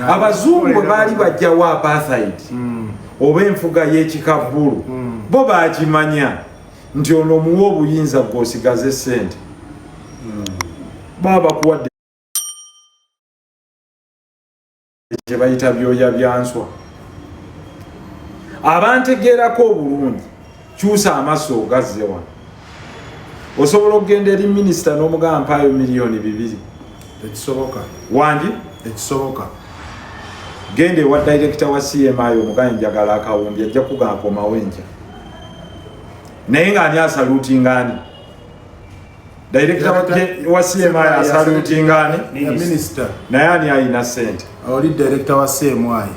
abazungu baali bajjawo apartheid oba enfuga y'ekikabbulu bo baakimanya nti ono muwa obuyinza gw'osigaze ssente baba bakuwadde kye bayita byoya byanswa abantegeerako obulungi kyusa amaaso ogazze wano osobola okugenda eri minisita n'omugamba mpaayo $2,000,000 ekisoboka wandi ekisoboka genda ewa director wa CMI omugamba njagala akawumbi ajja kugamba komawo enkya naye ng'ani asaluutingani director wa CMI asaluutingani minister naye ani alina ssente oli director wa CMI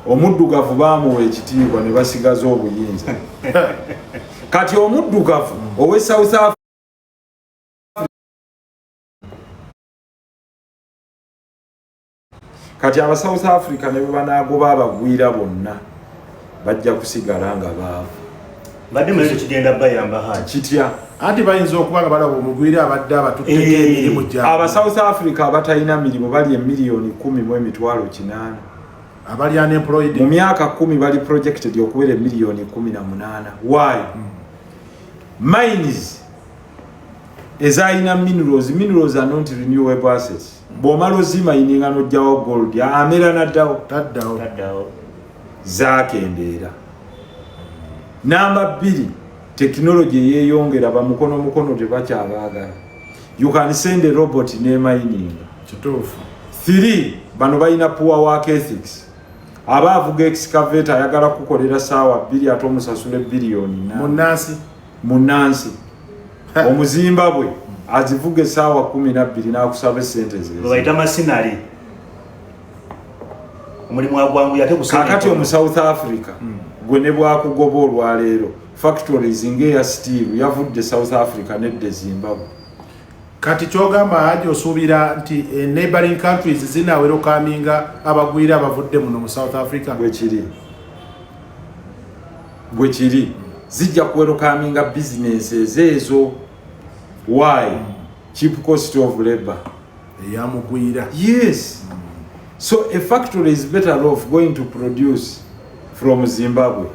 omuddugavu baamuwa ekitiibwa ne basigaza obuyinza kati omuddugavu owe South Africa kati aba South Africa ne banagoba abagwira bonna bajja kusigala nga baavu badde mu kigenda bayamba haji kitya anti bayinza okuba nga balaba omugwira abadde abatutteko emirimu gyabwe aba South Africa abatalina mirimu bali $1,10,800 abali unemployed mu myaka 10 bali projected okuwera $1,18,000 why mines ezayina minerals are not renewable assets bw'omala ozimayininga n'ojjawo gold amera naddawo taddawo zaakendeera namba 2 technology yeeyongera bamukono tebakyabaagala you can send a robot ne mining kituufu 3 bano balina poor work ethics abaavuga excavator ayagala kukolera saawa 2 ate omusasule billion munnansi omuzimbabwe azivuga essaawa 12 n'akusaba essente ze bayita masinali omulimu agwangu yate kusanga kakati omu South Africa gwe ne bwakugoba olwaleero factories ng'eya steel yavudde South Africa nedde Zimbabwe kati kyogamba aje osuubira nti neighboring countries zinawera okaminga abagwira abavudde muno mu South Africa gwe kiri zijja kuwerokaminga businesses ezo why cheap cost of labor eyamugwira yes so a factory is better off going to produce from Zimbabwe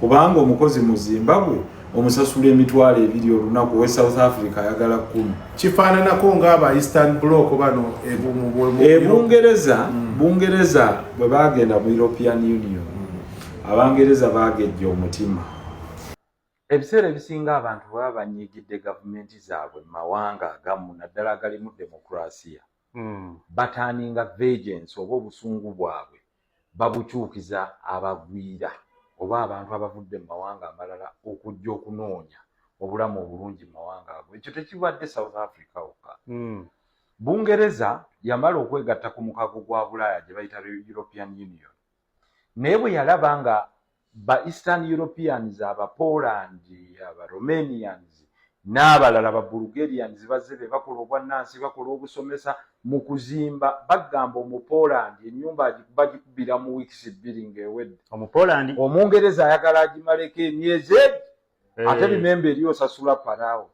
kubanga omukozi mu Zimbabwe omusasula $2,000 olunaku we South Africa ayagala 10 kifaananako ng'aba Eastern Bloc bano Bungereza bwe bagenda mu European Union Abangereza bagejja omutima ebiseera ebisinga abantu baba banyigidde gavumenti zaabwe mu mawanga agamu naddala agalimu demokrasiya bataaninga vengeance oba obusungu bwabwe babukyukiza abagwira oba abantu abavudde mu mawanga amalala okujja okunoonya obulamu obulungi mu mawanga ago ekyo tekibadde South Africa wokka Bungereza yamala okwegatta ku mukago gwa Bulaaya gye bayita European Union naye bwe yalaba nga ba Eastern Europeans aba Poland aba Romanians n'abalala ba Bulgarians bazze bakola obwannansi bakola obusomesa mu kuzimba bagamba mu Poland ennyumba bagikubira mu weeks 2 ng'ewedde Omupoland Omungereza ayagala agimaleko emyezi ate bimembe eri osasula paraawo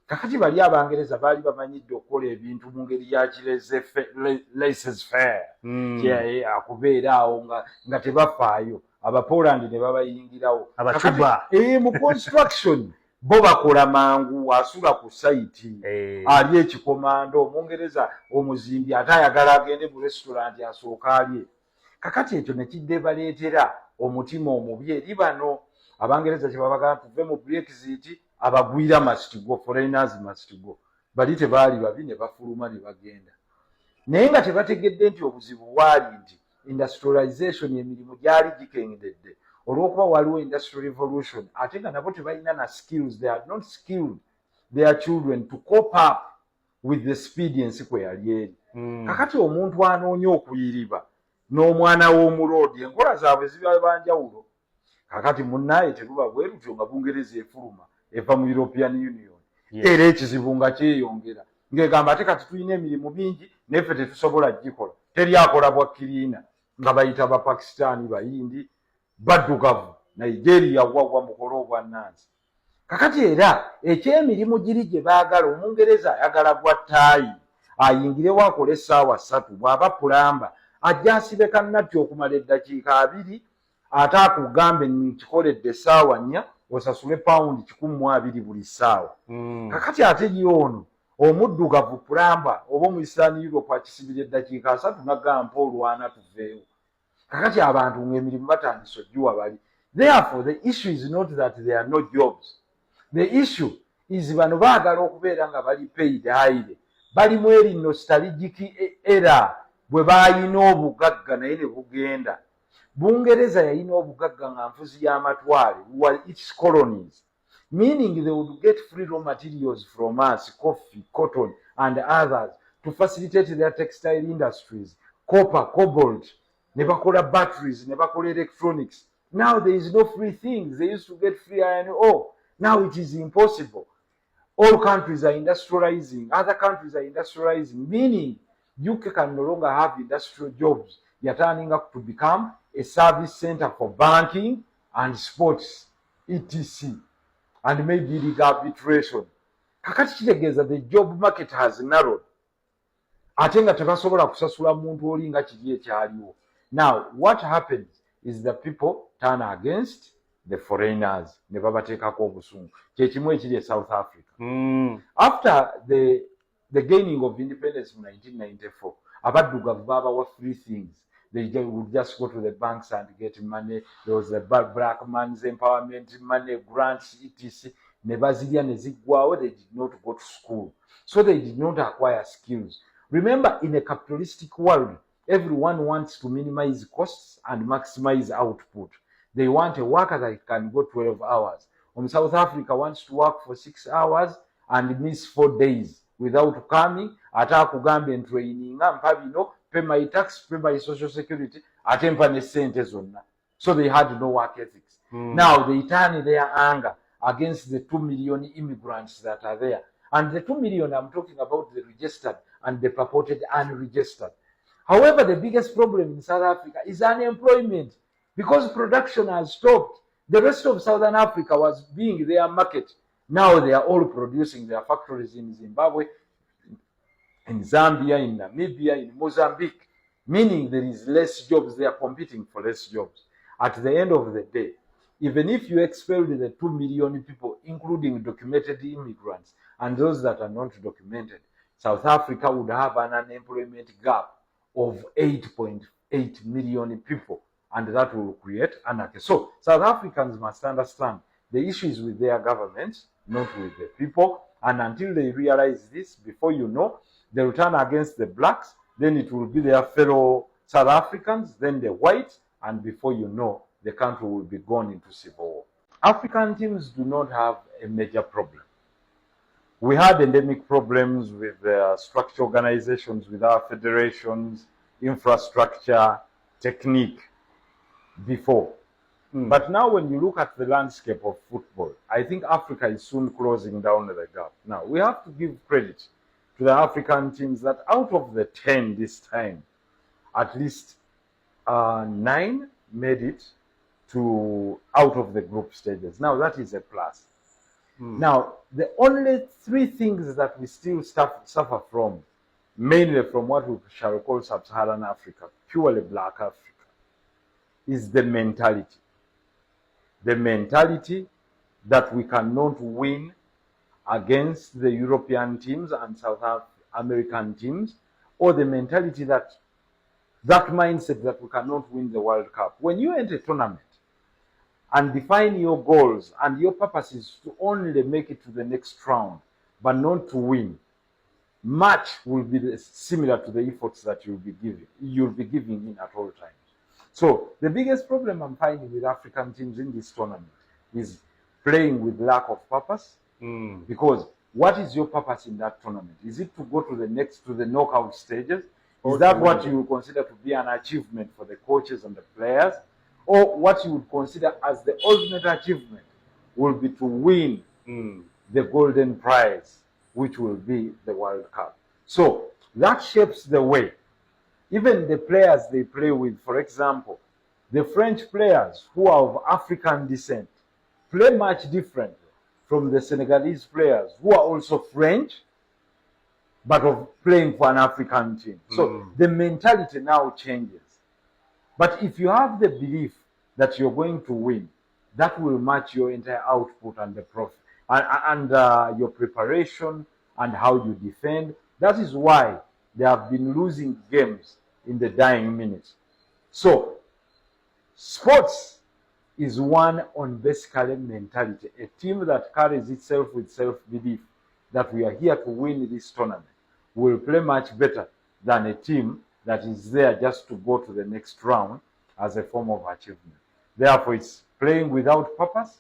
kakati bali Abangereza baali bamanyidde okukola ebintu mu ngeri ya laissez-faire akubeera awo nga tebafaayo Abapoland ne babayingirawo abacuba mu construction bo bakola mangu asula ku site ali ekikomando Omungereza omuzimbi ate ayagala agende mu restaurant asooka alye kakati ekyo ne kidde baleetera omutima omubi eri bano Abangereza kye babagamba tuve mu Brexit abagwira must go foreigners must go bali tebaali babi ne bafuluma ne bagenda naye nga tebategedde nti obuzibu bwali nti industrialization emirimu gyali gikendedde olw'okuba waliwo industrial revolution ate nga nabo tebalina na skills they are not skilled their children to cope up with the expedience kwe yali eri kakati omuntu anoonya okuyiriba n'omwana w'omuloodi enkola zaabwe ziba banjawulo kakati munnaye teruba bwe rutyo nga Bungereza efuluma eva mu European Union era ekizibu nga kyeyongera ng'egamba ate kati tulina emirimu mingi neffe tetusobola gikola teri akola bwa kiriina nga bayita ba Pakistani bayindi baddugavu Nigeria wagwa mukolo obwannansi kakati era ekyemirimu giri gye baagala Omungereza ayagala gwa ttaayi ayingirewo akole essaawa 3 bw'aba pulamba ajja asibe kannatti okumala eddakiika 2 ate akugambe nkikoledde essaawa 4 osasule pawundi 120 buli ssaawa. Kakati ate ye ono omuddugavu pulamba oba mu Eastern Europe akisibira eddakiika 3 nagamba olwana tuveewo. Kakati abantu ng'emirimu batandise ogiwa bali. Therefore, the issue is not that there are no jobs. The issue is bano baagala okubeera nga bali paid highly. Bali mu eri nostalgic era bwe baayina obugagga naye ne bugenda. Bungereza yayina obugagga nga nfuzi y'amatwale were its colonies, meaning they would get free raw materials from us, coffee, cotton and others to facilitate their textile industries, copper, cobalt, ne bakola batteries, ne bakola electronics. Now there is no free things. They used to get free iron ore. Now it is impossible. All countries are industrializing. Other countries are industrializing, meaning UK can no longer have industrial jobs. They are turning up to become a service center for banking and sports, etc. And maybe legal arbitration. Kakati kitegeeza the job market has narrowed. Ate nga tebasobola kusasula muntu oli nga kiri ekyaliwo. Now, what happens is the people turn against the foreigners. Ne babateekako obusungu. Kye kimu ekiri e South Africa. After the gaining of independence in 1994, abaddugavu babawa free things. They would just go to the banks and get money. There was the black man's empowerment money, grants, etc. Ne bazirya ne ziggwawo. They did not go to school. So they did not acquire skills. Remember, in a capitalistic world, everyone wants to minimize costs and maximize output. They want a worker that can go 12 hours. South Africa wants to work for 6 hours and miss 4 days without coming. Ate akugambe ntraininga mpa bino, pay my tax, pay my social security, ate mpa ne sente zonna. So they had no work ethics. Now they turn their anger against the 2 million immigrants that are there. And the 2 million, I'm talking about the registered and the purported unregistered. However, the biggest problem in South Africa is unemployment because production has stopped. The rest of Southern Africa was being their market. Now they are all producing their factories in Zimbabwe, in Zambia, in Namibia, in Mozambique, meaning there is less jobs. They are competing for less jobs. At the end of the day, even if you expelled the 2 million people, including documented immigrants and those that are not documented, South Africa would have an unemployment gap of 8.8 million people, and that will create anarchy. So South Africans must understand the issues with their government, not with the people, and until they realize this, before you know, they will turn against the blacks, then it will be their fellow South Africans, then the whites, and before you know, the country will be gone into civil war. African teams do not have a major problem. We had endemic problems with structural organizations, with our federations, infrastructure, technique before. But now when you look at the landscape of football, I think Africa is soon closing down the gap. Now, we have to give credit to the African teams that out of the 10 this time, at least 9 made it to out of the group stages. Now, that is a plus. Now, the only 3 things that we still suffer from, mainly from what we shall call sub-Saharan Africa, purely black Africa, is the mentality. The mentality that we cannot win against the European teams and South American teams, or the mentality that mindset that we cannot win the World Cup. When you enter a tournament and define your goals and your purpose is to only make it to the next round, but not to win, much will be similar to the efforts that you'll be giving in at all times. So the biggest problem I'm finding with African teams in this tournament is playing with lack of purpose. Because what is your purpose in that tournament? Is it to go to the knockout stages? Is that what you would consider to be an achievement for the coaches and the players? Or what you would consider as the ultimate achievement will be to win the golden prize, which will be the World Cup. So that shapes the way. Even the players they play with, for example, the French players who are of African descent play much differently from the Senegalese players who are also French, but of playing for an African team. So the mentality now changes. But if you have the belief that you're going to win, that will match your entire output and the profit and your preparation and how you defend. That is why they have been losing games in the dying minutes. So sports is one on basically mentality. A team that carries itself with self-belief that we are here to win this tournament will play much better than a team that is there just to go to the next round as a form of achievement. Therefore, it's playing without purpose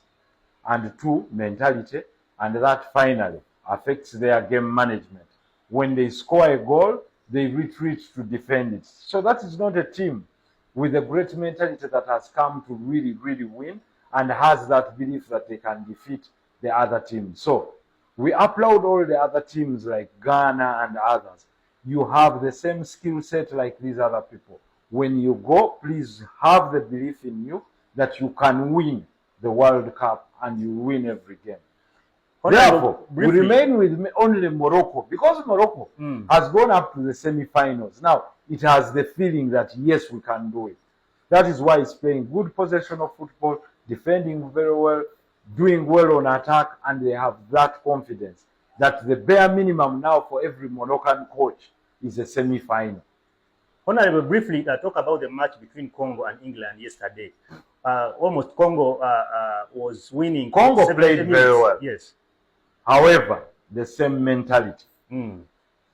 and two, mentality, and that finally affects their game management. When they score a goal, they retreat to defend it. So that is not a team with a great mentality that has come to really, really win and has that belief that they can defeat the other team. So we applaud all the other teams like Ghana and others. You have the same skill set like these other people. When you go, please have the belief in you that you can win the World Cup and you win every game. Therefore, we remain with only Morocco because Morocco has gone up to the semi-finals. Now, it has the feeling that, yes, we can do it. That is why it's playing good possession of football, defending very well, doing well on attack, and they have that confidence that the bare minimum now for every Moroccan coach is a semi-final. Honorable, briefly talk about the match between Congo and England yesterday. Almost Congo was winning. Congo played very well. Yes. However, the same mentality.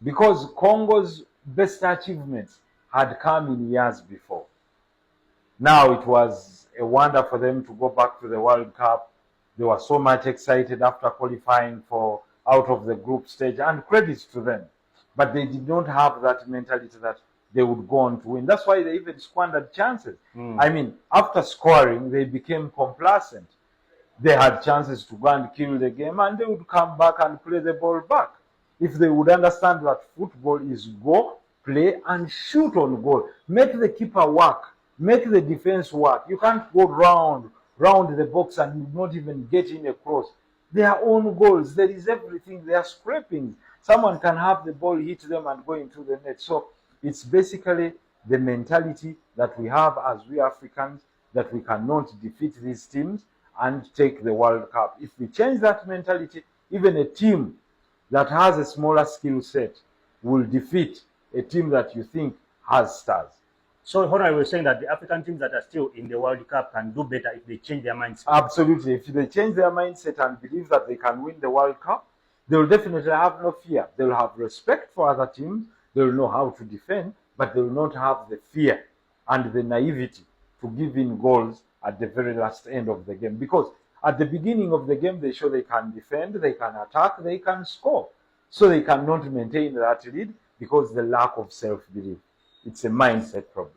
Because Congo's best achievements had come in years before. Now it was a wonder for them to go back to the World Cup. They were so much excited after qualifying for out of the group stage, and credit to them. But they did not have that mentality that they would go on to win. That's why they even squandered chances. I mean, after scoring, they became complacent. They had chances to go and kill the game, and they would come back and play the ball back. If they would understand that football is go, play, and shoot on goal. Make the keeper work. Make the defense work. You can't go round the box and not even get in a cross. Their own goals. There is everything. They are scrapings. Someone can have the ball, hit them, and go into the net. So it's basically the mentality that we have as we Africans that we cannot defeat these teams and take the World Cup. If we change that mentality, even a team that has a smaller skill set will defeat a team that you think has stars. So, Honorable was saying that the African teams that are still in the World Cup can do better if they change their mindset. Absolutely. If they change their mindset and believe that they can win the World Cup, they will definitely have no fear. They will have respect for other teams. They will know how to defend, but they will not have the fear and the naivety to give in goals at the very last end of the game. Because at the beginning of the game, they show they can defend, they can attack, they can score. So they cannot maintain that lead because the lack of self-belief. It's a mindset problem.